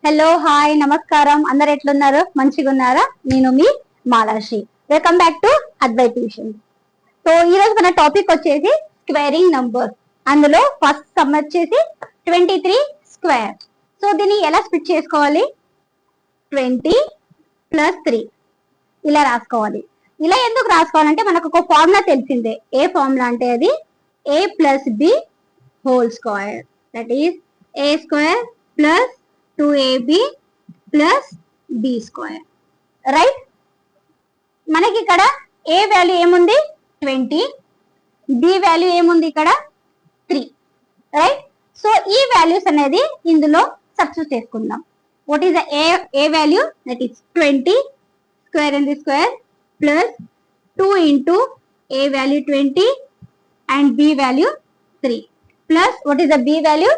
hello hi నమస్కారం అందరు ఎట్లున్నారు మంచిగా ఉన్నారా నేను మీ Malashri welcome back to Advai tuition so ఈ రోజు మన టాపిక్ వచ్చేసి స్క్వేరింగ్ నంబర్ అందులో ఫస్ట్ సమ్ వచ్చేసి 23 స్క్వేర్ సో దీన్ని ఎలా స్ప్లిట్ చేసుకోవాలి 20 ప్లస్ 3 ఇలా రాసుకోవాలి ఇలా ఎందుకు రాసుకోవాలంటే మనకు ఒక ఫార్ములా తెలిసిందే ఏ ఫార్ములా అంటే అది a plus b whole square that is a square plus 2ab plus b square right మనకి ఇక్కడ a వాల్యూ ఏముంది 20 b వాల్యూ ఏముంది ఇక్కడ 3 రైట్ సో ఈ వాల్యూస్ అనేది ఇందులో సబ్స్టిట్యూట్ చేసుకుందాం what is the a value that is 20 square in the square plus 2 into a value 20 and b value 3 plus what is the b value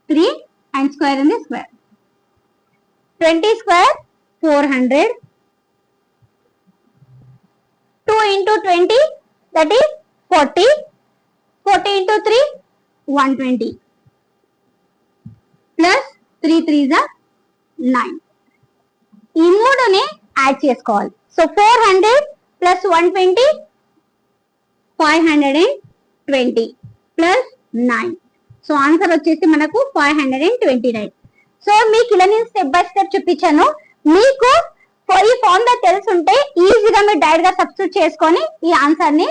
3 and square in the square 20 square 400 2 into 20 that is 40 40 into 3 120 plus 3 3s are 9 ఈ మూడుని add చేసుకోవాలి so 400 plus 120 520 plus 9 so answer వచ్చేసి మనకు 529 so మీకు ఇలా నేను step by step చూపించాను మీకు ఈ ఫార్ములా తెలుసుంటే ఈజీగా మీరు డైరెక్ట్ గా సబ్స్టిట్యూట్ చేసుకొని ఈ ఆన్సర్ ని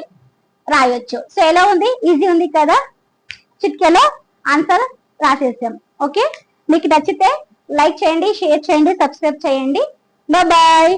రాయొచ్చు సో ఎలా ఉంది ఈజీ ఉంది కదా చిట్కెలో ఆన్సర్ రాసేసాం ఓకే మీకు నచ్చితే లైక్ చేయండి షేర్ చేయండి సబ్స్క్రైబ్ చేయండి బాయ్